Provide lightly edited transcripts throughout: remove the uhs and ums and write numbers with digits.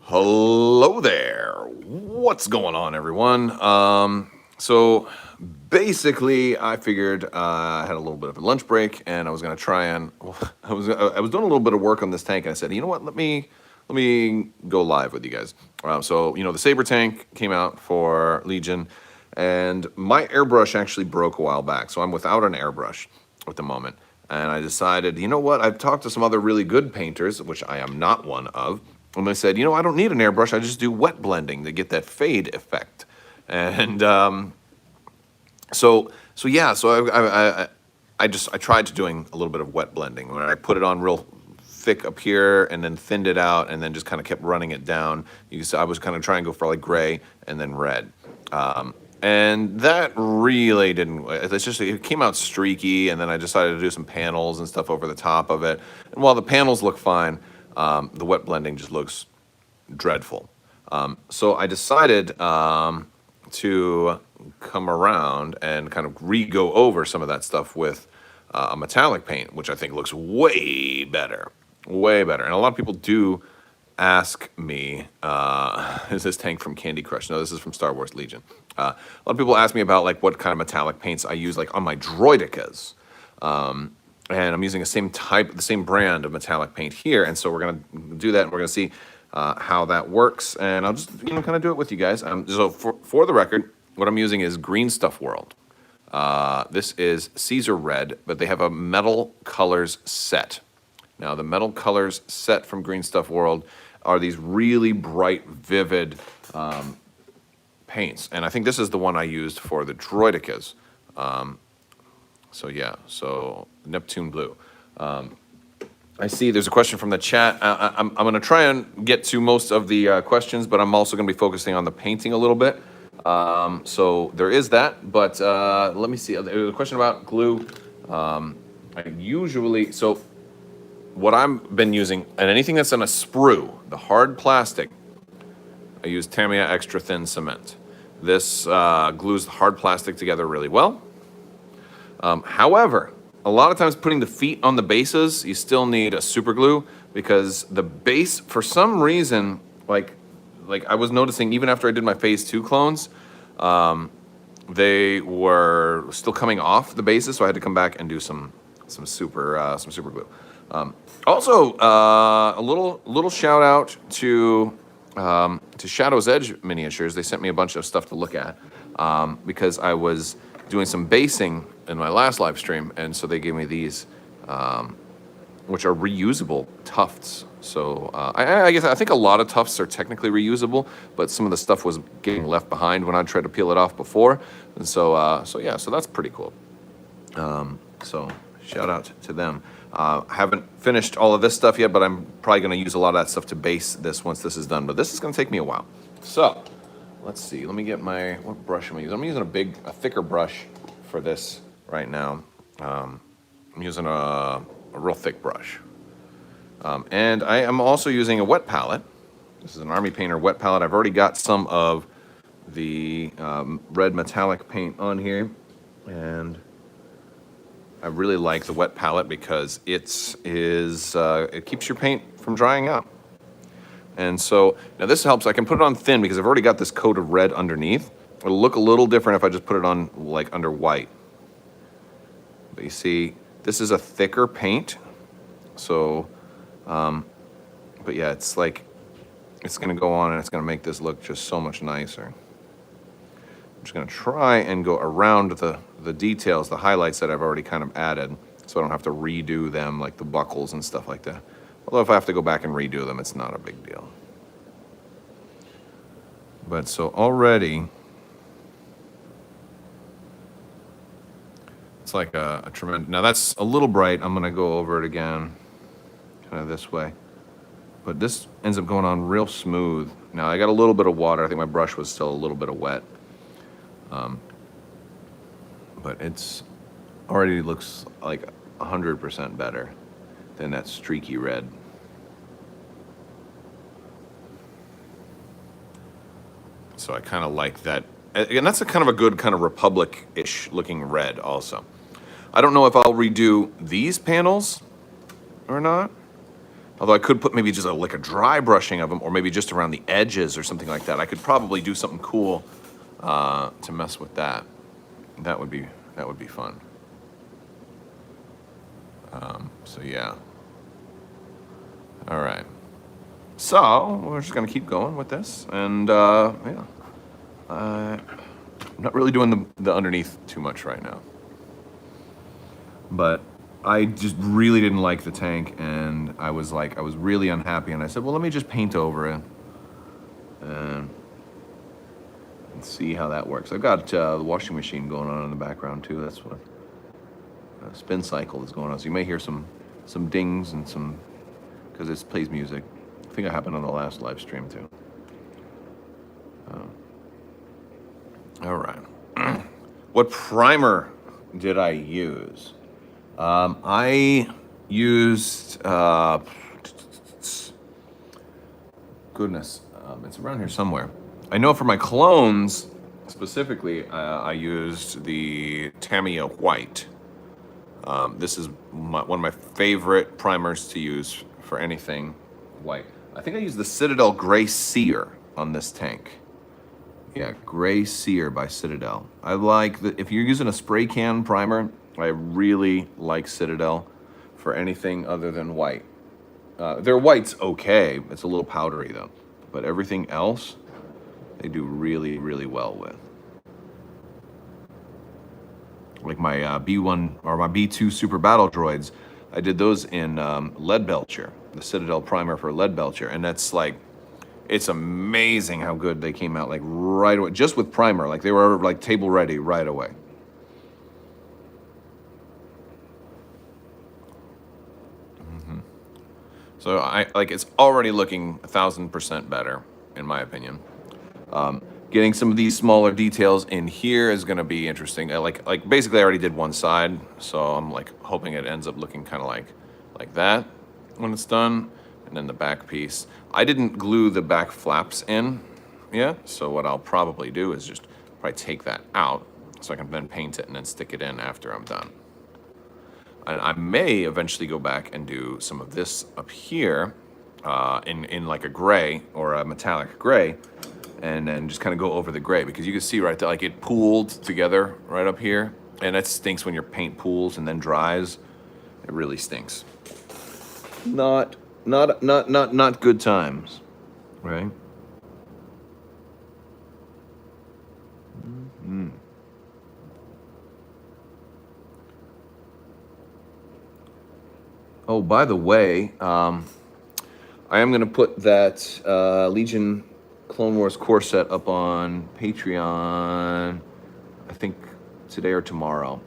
Hello there. What's going on, everyone? So basically, I figured I had a little bit of a lunch break, and I was going to try and I was doing a little bit of work on this tank, and I said, you know what? Let me go live with you guys. So the Saber tank came out for Legion, and my airbrush actually broke a while back, so I'm without an airbrush at the moment. And I decided, you know what? I've talked to some other really good painters, which I am not one of. And they said, I don't need an airbrush. I just do wet blending to get that fade effect. And so I tried to doing a little bit of wet blending where I put it on real thick up here and then thinned it out and then just kind of kept running it down. You can see I was kind of trying to go for like gray and then red. And that really didn't. It came out streaky, and then I decided to do some panels and stuff over the top of it. And while the panels look fine, the wet blending just looks dreadful. So I decided to come around and kind of re-go over some of that stuff with a metallic paint, which I think looks way better, way better. And a lot of people do ask me, is this tank from Candy Crush? No, this is from Star Wars Legion. A lot of people ask me about like what kind of metallic paints I use like on my droidicas. And I'm using the same brand of metallic paint here. And so we're going to do that, and we're going to see how that works. And I'll just kind of do it with you guys. So for the record, what I'm using is Green Stuff World. This is Caesar Red, but they have a metal colors set. Now, the metal colors set from Green Stuff World are these really bright, vivid paints. And I think this is the one I used for the droidicas. So Neptune Blue. I see there's a question from the chat. I'm going to try and get to most of the questions, but I'm also going to be focusing on the painting a little bit. So there is that, but let me see. There's a question about glue. What I've been using, and anything that's in a sprue, the hard plastic, I use Tamiya Extra Thin Cement. This glues the hard plastic together really well. However, a lot of times putting the feet on the bases, you still need a super glue because the base, for some reason, like I was noticing even after I did my phase 2 clones, they were still coming off the bases, so I had to come back and do some super glue. Also, a little shout out to Shadow's Edge Miniatures. They sent me a bunch of stuff to look at because I was doing some basing in my last live stream, and so they gave me these, which are reusable tufts. So I think a lot of tufts are technically reusable, but some of the stuff was getting left behind when I tried to peel it off before, and so that's pretty cool. So shout out to them. Haven't finished all of this stuff yet, but I'm probably going to use a lot of that stuff to base this once this is done. But this is going to take me a while. So let's see. Let me get what brush am I using? I'm using a thicker brush for this right now. I'm using a real thick brush. And I am also using a wet palette. This is an Army Painter wet palette. I've already got some of the red metallic paint on here, and I really like the wet palette because it keeps your paint from drying out. And so now this helps. I can put it on thin because I've already got this coat of red underneath. It'll look a little different if I just put it on like under white. But you see, this is a thicker paint. So, but yeah, it's going to go on and it's going to make this look just so much nicer. I'm just going to try and go around the details, the highlights that I've already kind of added, so I don't have to redo them, like the buckles and stuff like that. Although if I have to go back and redo them, it's not a big deal. But so already, it's like a tremendous. Now that's a little bright. I'm going to go over it again, kind of this way. But this ends up going on real smooth. Now I got a little bit of water. I think my brush was still a little bit of wet. But it's already looks like 100% better than that streaky red. So I kind of like that. And that's a kind of a good kind of Republic-ish looking red also. I don't know if I'll redo these panels or not. Although I could put maybe just like a dry brushing of them, or maybe just around the edges or something like that. I could probably do something cool to mess with that. That would be fun. So yeah. All right. So we're just gonna keep going with this, and yeah. I'm not really doing the underneath too much right now. But I just really didn't like the tank, and I was really unhappy, and I said, well, let me just paint over it and see how that works. I've got the washing machine going on in the background too. That's what spin cycle is going on. So you may hear some dings and some, because it plays music. I think it happened on the last live stream too. All right. What primer did I use? I used, goodness, it's around here somewhere. I know for my colognes, specifically, I used the Tamiya White. This is one of my favorite primers to use for anything white. I think I used the Citadel Gray Seer on this tank. Yeah, Gray Seer by Citadel. I like if you're using a spray can primer, I really like Citadel for anything other than white. Their white's okay. It's a little powdery though. But everything else, they do really, really well with. Like my B1 or my B2 Super Battle Droids, I did those in Lead Belcher, the Citadel primer for Lead Belcher, and that's like, it's amazing how good they came out, like right away, just with primer, like they were like table ready right away. So it's already looking 1,000% better, in my opinion. Getting some of these smaller details in here is going to be interesting. Like basically I already did one side, so I'm like hoping it ends up looking kind of like that when it's done. And then the back piece. I didn't glue the back flaps in yet, so what I'll probably do is just probably take that out so I can then paint it and then stick it in after I'm done. And I may eventually go back and do some of this up here in like a gray or a metallic gray, and then just kind of go over the gray, because you can see right there, like it pooled together right up here, and that stinks when your paint pools and then dries. It really stinks. Not good times, right? Mm-hmm. Oh, by the way, I am going to put that Legion Clone Wars core set up on Patreon, I think today or tomorrow.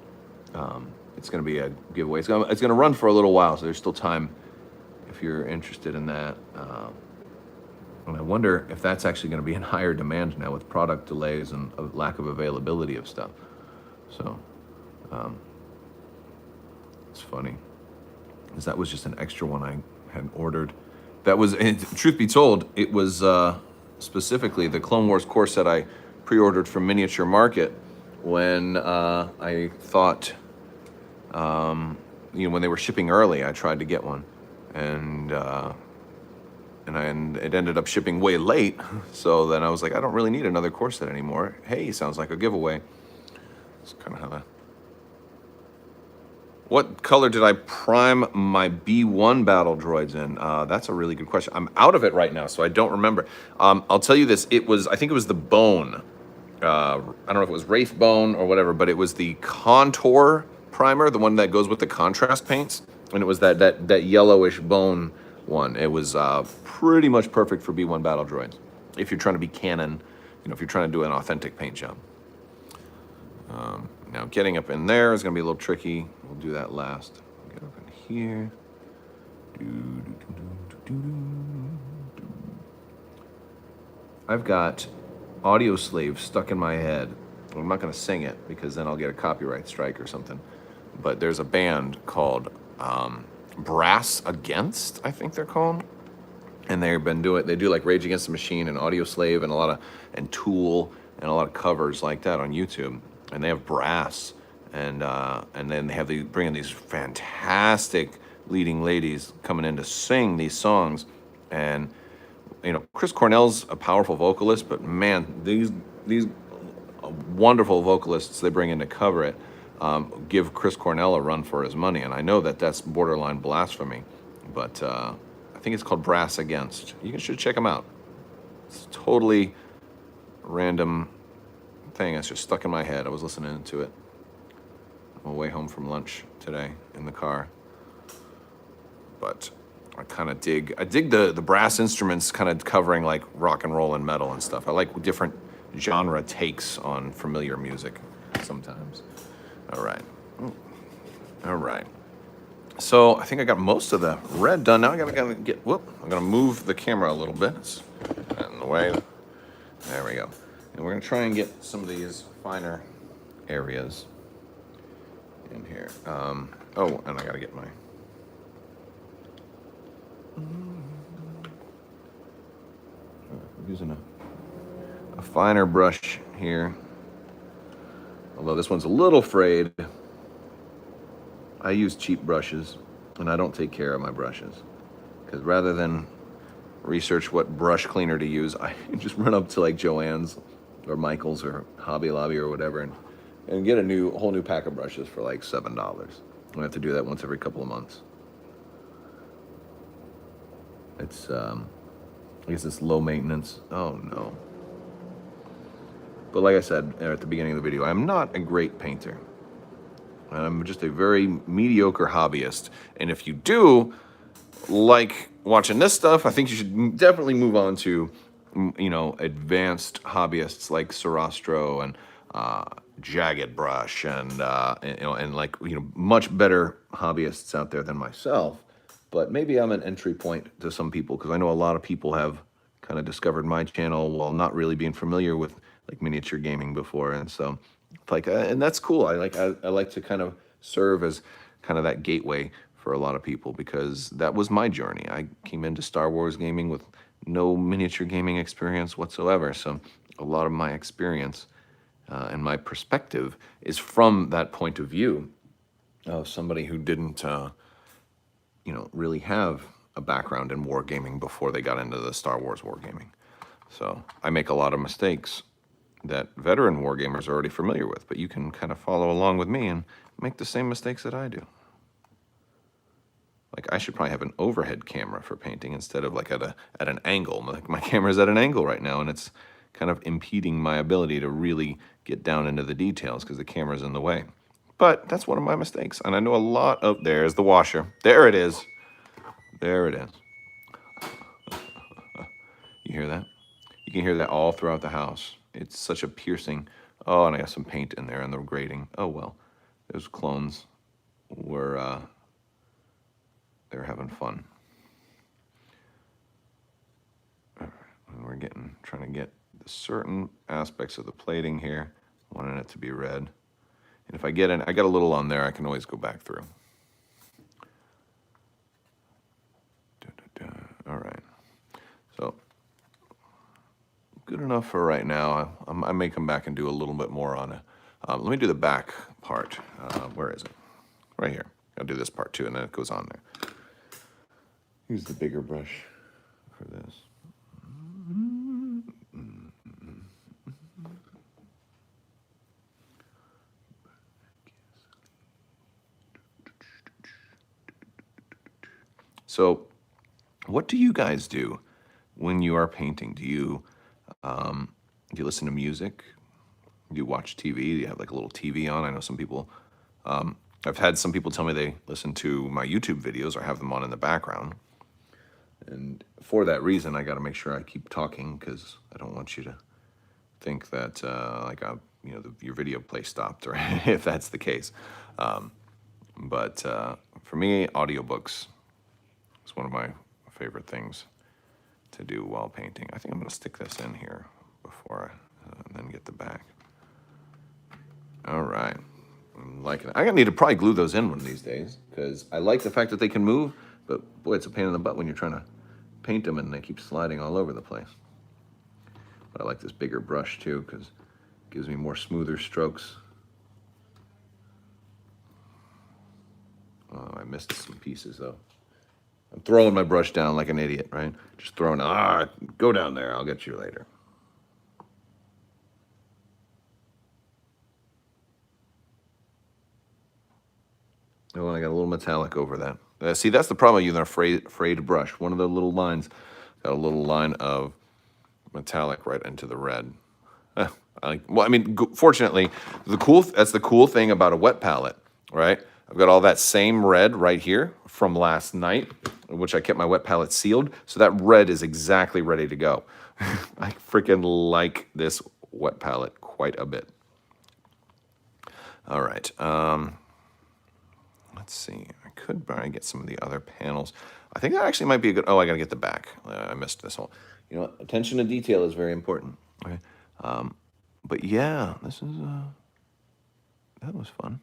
It's going to be a giveaway. It's going to run for a little while, so there's still time if you're interested in that. And I wonder if that's actually going to be in higher demand now with product delays and a lack of availability of stuff. So it's funny, because that was just an extra one I had ordered. That was, and truth be told, it was specifically the Clone Wars core set I pre-ordered from Miniature Market when I thought, when they were shipping early, I tried to get one, and it ended up shipping way late. So then I was like, I don't really need another core set anymore. Hey, sounds like a giveaway. It's kind of how that. What color did I prime my B1 battle droids in? That's a really good question. I'm out of it right now, so I don't remember. I'll tell you this. I think it was the bone. I don't know if it was Wraith bone or whatever, but it was the contour primer, the one that goes with the contrast paints. And it was that yellowish bone one. It was pretty much perfect for B1 battle droids. If you're trying to be canon, if you're trying to do an authentic paint job. Now getting up in there is going to be a little tricky. We'll do that last. Get up in here. I've got Audio Slave stuck in my head. I'm not going to sing it because then I'll get a copyright strike or something. But there's a band called Brass Against, I think they're called. And they do like Rage Against the Machine and Audio Slave and Tool and a lot of covers like that on YouTube. And they have Brass, and then they bring in these fantastic leading ladies coming in to sing these songs. And Chris Cornell's a powerful vocalist, but man, these wonderful vocalists they bring in to cover it give Chris Cornell a run for his money. And I know that that's borderline blasphemy, but I think it's called Brass Against. You should check them out. It's totally random thing that's just stuck in my head. I was listening to it on my way home from lunch today in the car. But I dig the brass instruments kind of covering like rock and roll and metal and stuff. I like different genre takes on familiar music sometimes. All right. All right. So I think I got most of the red done. Now I gotta get, I'm gonna move the camera a little bit. It's in the way. There we go. And we're gonna try and get some of these finer areas in here. Oh, and I gotta get my, I'm using a finer brush here. Although this one's a little frayed. I use cheap brushes, and I don't take care of my brushes. Because rather than research what brush cleaner to use, I just run up to like Joann's or Michael's or Hobby Lobby or whatever and get a whole new pack of brushes for like $7. I have to do that once every couple of months. It's, I guess it's low maintenance. Oh no. But like I said at the beginning of the video, I'm not a great painter. I'm just a very mediocre hobbyist. And if you do like watching this stuff, I think you should definitely move on to, advanced hobbyists like Sarastro and Jagged Brush and much better hobbyists out there than myself. But maybe I'm an entry point to some people because I know a lot of people have kind of discovered my channel while not really being familiar with like miniature gaming before, and so like and that's cool. I like to kind of serve as kind of that gateway for a lot of people because that was my journey. I came into Star Wars gaming with no miniature gaming experience whatsoever, so a lot of my experience and my perspective is from that point of view of somebody who didn't really have a background in wargaming before they got into the Star Wars wargaming. So I make a lot of mistakes that veteran wargamers are already familiar with, but you can kind of follow along with me and make the same mistakes that I do. Like I should probably have an overhead camera for painting instead of like at an angle. Like my camera's at an angle right now and it's kind of impeding my ability to really get down into the details because the camera's in the way. But that's one of my mistakes. And I know a lot of, there's the washer. There it is. There it is. You hear that? You can hear that all throughout the house. It's such a piercing, oh, and I got some paint in there and the grating. Oh, well, those clones were, they were having fun. All right, and we're trying to get the certain aspects of the plating here, wanting it to be red. And if I got a little on there, I can always go back through. All right, so good enough for right now. I may come back and do a little bit more on it. Let me do the back part. Where is it? Right here. I'll do this part too, and then it goes on there. Use the bigger brush for this. So, what do you guys do when you are painting? Do you listen to music? Do you watch TV? Do you have like a little TV on? I know some people, I've had some people tell me they listen to my YouTube videos or have them on in the background. And for that reason, I got to make sure I keep talking because I don't want you to think that your video play stopped or if that's the case. But for me, audiobooks is one of my favorite things to do while painting. I think I'm going to stick this in here before and then get the back. All right. I'm liking it. I'm going to need to probably glue those in one of these days because I like the fact that they can move, but boy, it's a pain in the butt when you're trying to paint them and they keep sliding all over the place. But I like this bigger brush too because it gives me more smoother strokes. Oh, I missed some pieces though. I'm throwing my brush down like an idiot, right? Just throwing, go down there. I'll get you later. Oh, and I got a little metallic over that. See, that's the problem using a frayed brush. One of the little lines got a little line of metallic right into the red. Fortunately, that's the cool thing about a wet palette, right? I've got all that same red right here from last night, which I kept my wet palette sealed. So that red is exactly ready to go. I freaking like this wet palette quite a bit. All right. Let's see. I could probably get some of the other panels. I think that actually might be a good. Oh, I got to get the back. I missed this whole. You know what? Attention to detail is very important. Okay. But yeah, this is that was fun.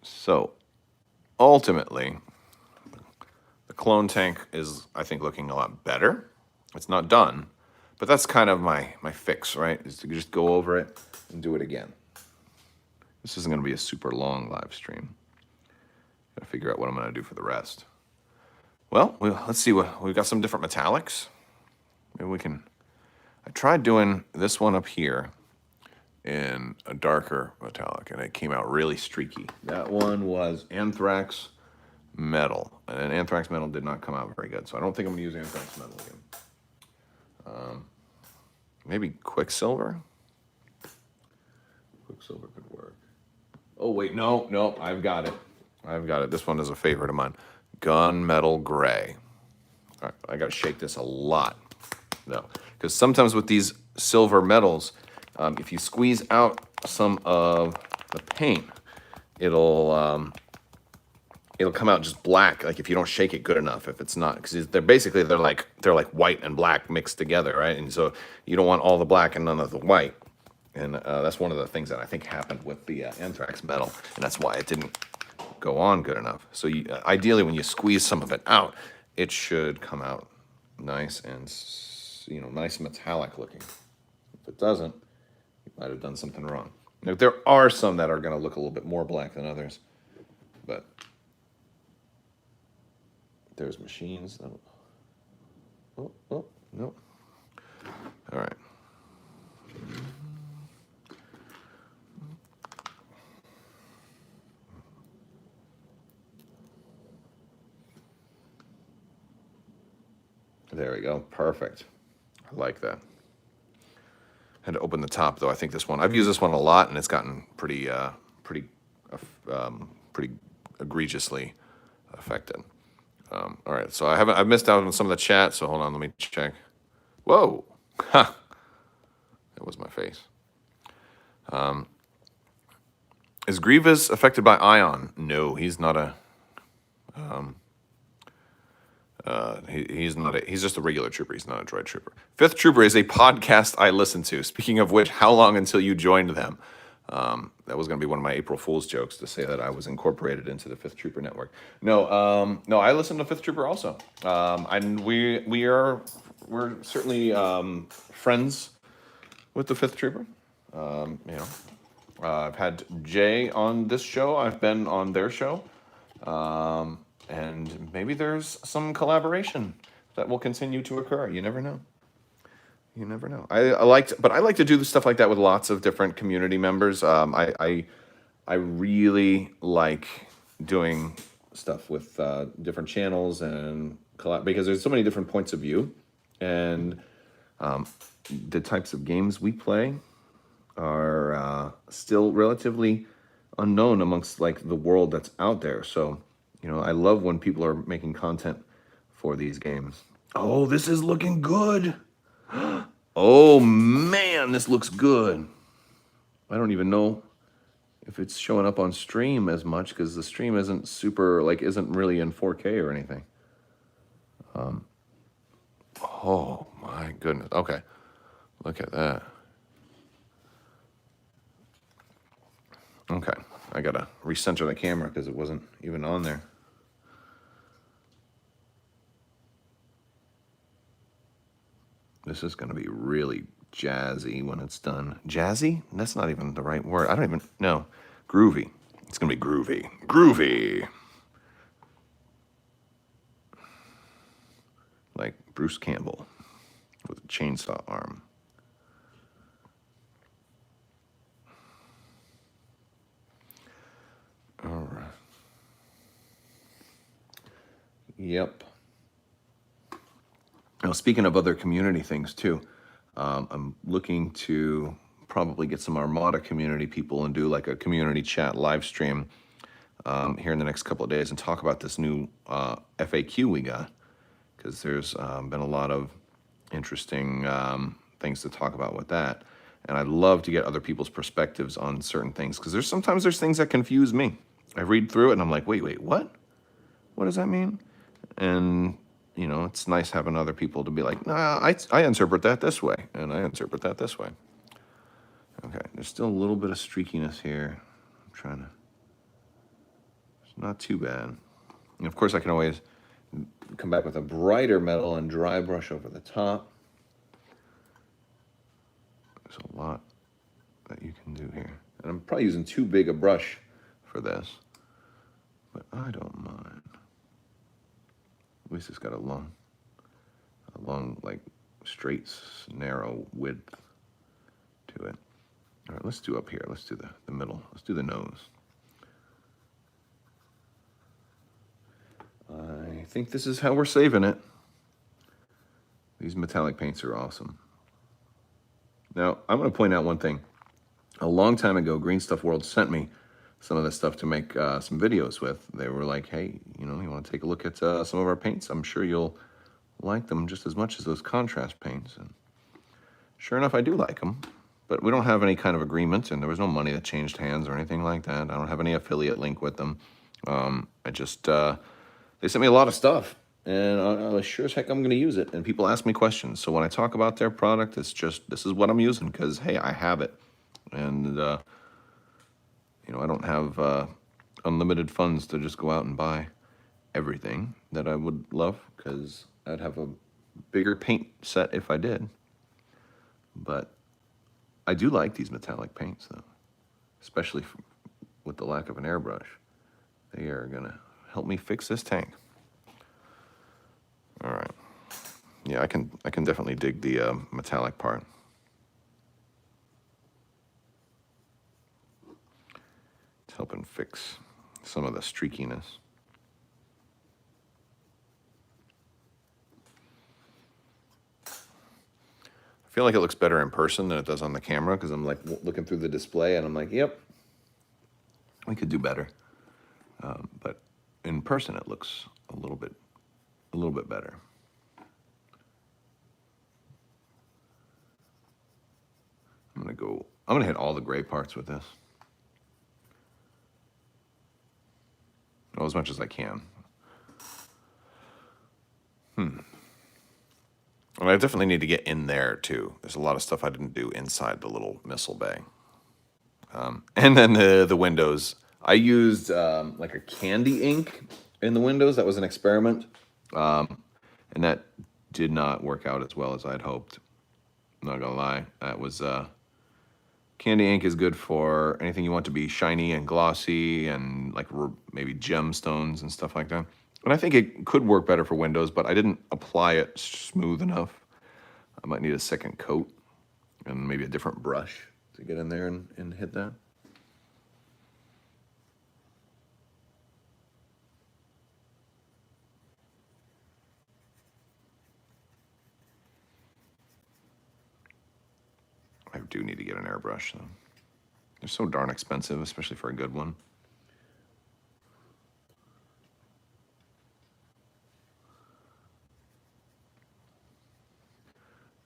So, ultimately, the clone tank is, I think, looking a lot better. It's not done, but that's kind of my fix, right? Is to just go over it and do it again. This isn't going to be a super long live stream. Gotta figure out what I'm going to do for the rest. Well, let's see. We've got some different metallics. Maybe we can. I tried doing this one up here in a darker metallic, and it came out really streaky. That one was anthrax metal, and anthrax metal did not come out very good, so I don't think I'm going to use anthrax metal again. Maybe quicksilver? Quicksilver could work. Oh, wait, no, I've got it. This one is a favorite of mine. Gunmetal gray. All right, I got to shake this a lot. No, because sometimes with these silver metals, if you squeeze out some of the paint, it'll come out just black. Like if you don't shake it good enough, if it's not, because they're like white and black mixed together, right? And so you don't want all the black and none of the white. And that's one of the things that I think happened with the anthrax metal, and that's why it didn't go on good enough. So ideally, when you squeeze some of it out, it should come out nice and nice metallic looking. If it doesn't, you might have done something wrong. Now, there are some that are going to look a little bit more black than others, but there's machines. Oh, no. All right. There we go. Perfect. I like that. Had to open the top though. I think this one, I've used this one a lot, and it's gotten pretty egregiously affected. All right, so I've missed out on some of the chat. So hold on, let me check. Whoa, ha! That was my face. Is Grievous affected by Ion? No, he's not a. He's not. He's just a regular trooper. He's not a droid trooper. Fifth Trooper is a podcast I listen to. Speaking of which, how long until you joined them? That was going to be one of my April Fool's jokes to say that I was incorporated into the Fifth Trooper network. No, I listen to Fifth Trooper also, and we're certainly friends with the Fifth Trooper. I've had Jay on this show. I've been on their show. And maybe there's some collaboration that will continue to occur. You never know. You never know. I like to do stuff like that with lots of different community members. I really like doing stuff with different channels and because there's so many different points of view, and the types of games we play are still relatively unknown amongst like the world that's out there. So. I love when people are making content for these games. Oh, this is looking good. Oh, man, this looks good. I don't even know if it's showing up on stream as much because the stream isn't isn't really in 4K or anything. Oh, my goodness. Okay, look at that. Okay, I got to recenter the camera because it wasn't even on there. This is going to be really jazzy when it's done. Jazzy? That's not even the right word. I don't even know. Groovy. It's gonna be groovy. Groovy. Like Bruce Campbell with a chainsaw arm. All right. Yep. Now, speaking of other community things too, I'm looking to probably get some Armada community people and do like a community chat live stream here in the next couple of days and talk about this new FAQ we got, because there's been a lot of interesting things to talk about with that. And I'd love to get other people's perspectives on certain things, because sometimes there's things that confuse me. I read through it and I'm like, wait, what? What does that mean? And you know, it's nice having other people to be like, nah, I interpret that this way, and I interpret that this way. Okay, there's still a little bit of streakiness here. I'm trying to, it's not too bad. And of course, I can always come back with a brighter metal and dry brush over the top. There's a lot that you can do here. And I'm probably using too big a brush for this, but I don't mind. At least it's got a long, like straight, narrow width to it. All right, let's do up here. Let's do the middle. Let's do the nose. I think this is how we're saving it. These metallic paints are awesome. Now, I'm going to point out one thing. A long time ago, Green Stuff World sent me some of this stuff to make some videos with. They were like, hey, you know, you want to take a look at some of our paints? I'm sure you'll like them just as much as those contrast paints. And sure enough, I do like them. But we don't have any kind of agreement, and there was no money that changed hands or anything like that. I don't have any affiliate link with them. I just, they sent me a lot of stuff, and I was sure as heck I'm going to use it. And people ask me questions. So when I talk about their product, it's just, this is what I'm using, because, hey, I have it. And, you know, I don't have unlimited funds to just go out and buy everything that I would love, because I'd have a bigger paint set if I did. But I do like these metallic paints, though, especially with the lack of an airbrush. They are going to help me fix this tank. All right. Yeah, I can definitely dig the metallic part. It's helping fix some of the streakiness. I feel like it looks better in person than it does on the camera, because I'm like looking through the display and I'm like, yep, we could do better. But in person, it looks a little bit better. I'm gonna hit all the gray parts with this. Well, as much as I can. And I definitely need to get in there too. There's a lot of stuff I didn't do inside the little missile bay. And then the windows. I used like a candy ink in the windows. That was an experiment. And that did not work out as well as I'd hoped. I'm not gonna lie. That was, candy ink is good for anything you want to be shiny and glossy and like maybe gemstones and stuff like that. And I think it could work better for windows, but I didn't apply it smooth enough. I might need a second coat and maybe a different brush to get in there and hit that. I do need to get an airbrush, though. They're so darn expensive, especially for a good one.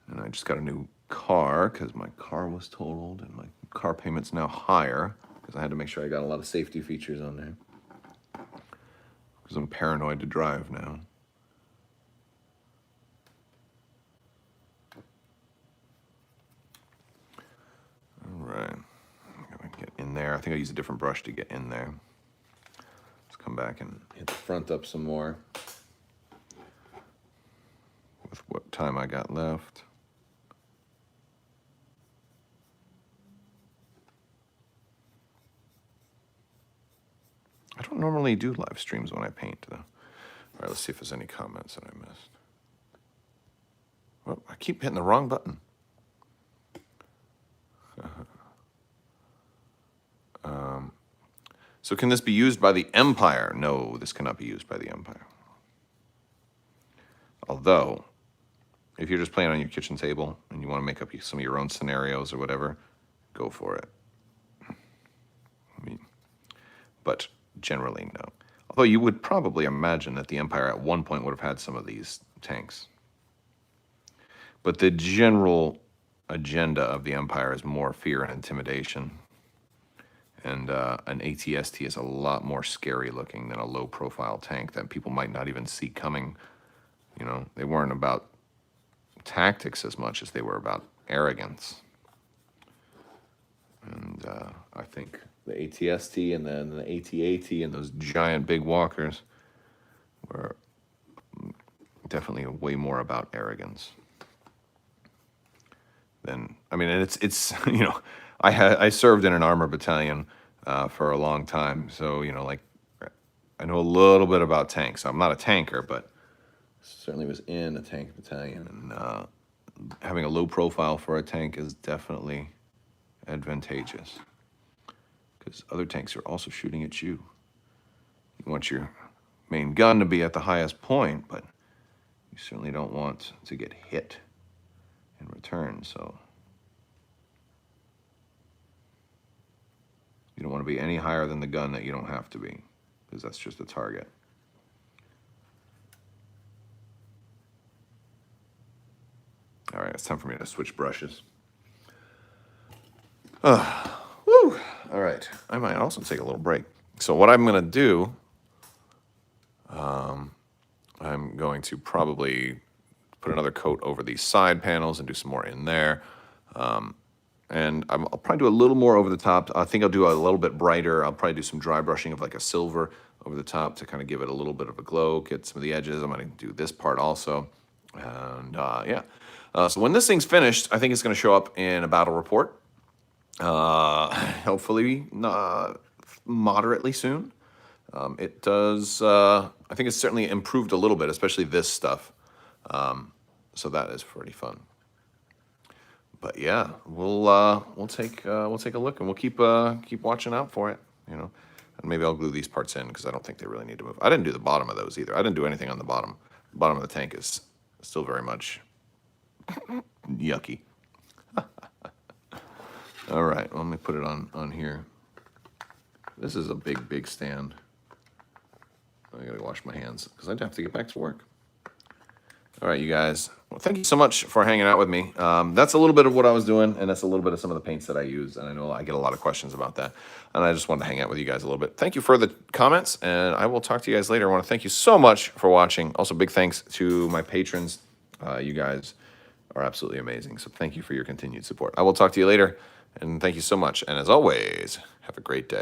And I just got a new car because my car was totaled, and my car payment's now higher because I had to make sure I got a lot of safety features on there. Because I'm paranoid to drive now. All right, I'm gonna get in there. I think I use a different brush to get in there. Let's come back and hit the front up some more with what time I got left. normally do live streams when I paint, though. All right, let's see if there's any comments that I missed. Well, I keep hitting the wrong button. So can this be used by the Empire? No, this cannot be used by the Empire. Although, if you're just playing on your kitchen table and you want to make up some of your own scenarios or whatever, go for it. But generally, no. Although you would probably imagine that the Empire at one point would have had some of these tanks. But the general agenda of the Empire is more fear and intimidation. And an ATST is a lot more scary looking than a low profile tank that people might not even see coming. You know, they weren't about tactics as much as they were about arrogance. And I think the ATST and then the AT-AT and those giant big walkers were definitely way more about arrogance than, I mean, and it's you know, I served in an armor battalion for a long time, so you know, like I know a little bit about tanks. I'm not a tanker, but certainly was in a tank battalion, and having a low profile for a tank is definitely advantageous because other tanks are also shooting at you. You want your main gun to be at the highest point, but you certainly don't want to get hit in return, so you don't want to be any higher than the gun that you don't have to be, because that's just a target. All right, it's time for me to switch brushes. Woo! All right, I might also take a little break. So what I'm going to do, I'm going to probably put another coat over these side panels and do some more in there. And I'll probably do a little more over the top. I think I'll do a little bit brighter. I'll probably do some dry brushing of like a silver over the top to kind of give it a little bit of a glow, get some of the edges. I'm going to do this part also. And yeah. So when this thing's finished, I think it's going to show up in a battle report. Hopefully moderately soon. It does, I think it's certainly improved a little bit, especially this stuff. So that is pretty fun. But yeah, we'll take a look and we'll keep watching out for it, you know. And maybe I'll glue these parts in because I don't think they really need to move. I didn't do the bottom of those either. I didn't do anything on the bottom. The bottom of the tank is still very much yucky. All right, well, let me put it on here. This is a big stand. I gotta wash my hands because I have to get back to work. All right, you guys. Well, thank you so much for hanging out with me. That's a little bit of what I was doing, and that's a little bit of some of the paints that I use, and I know I get a lot of questions about that, and I just wanted to hang out with you guys a little bit. Thank you for the comments, and I will talk to you guys later. I want to thank you so much for watching. Also, big thanks to my patrons. You guys are absolutely amazing, so thank you for your continued support. I will talk to you later, and thank you so much, and as always, have a great day.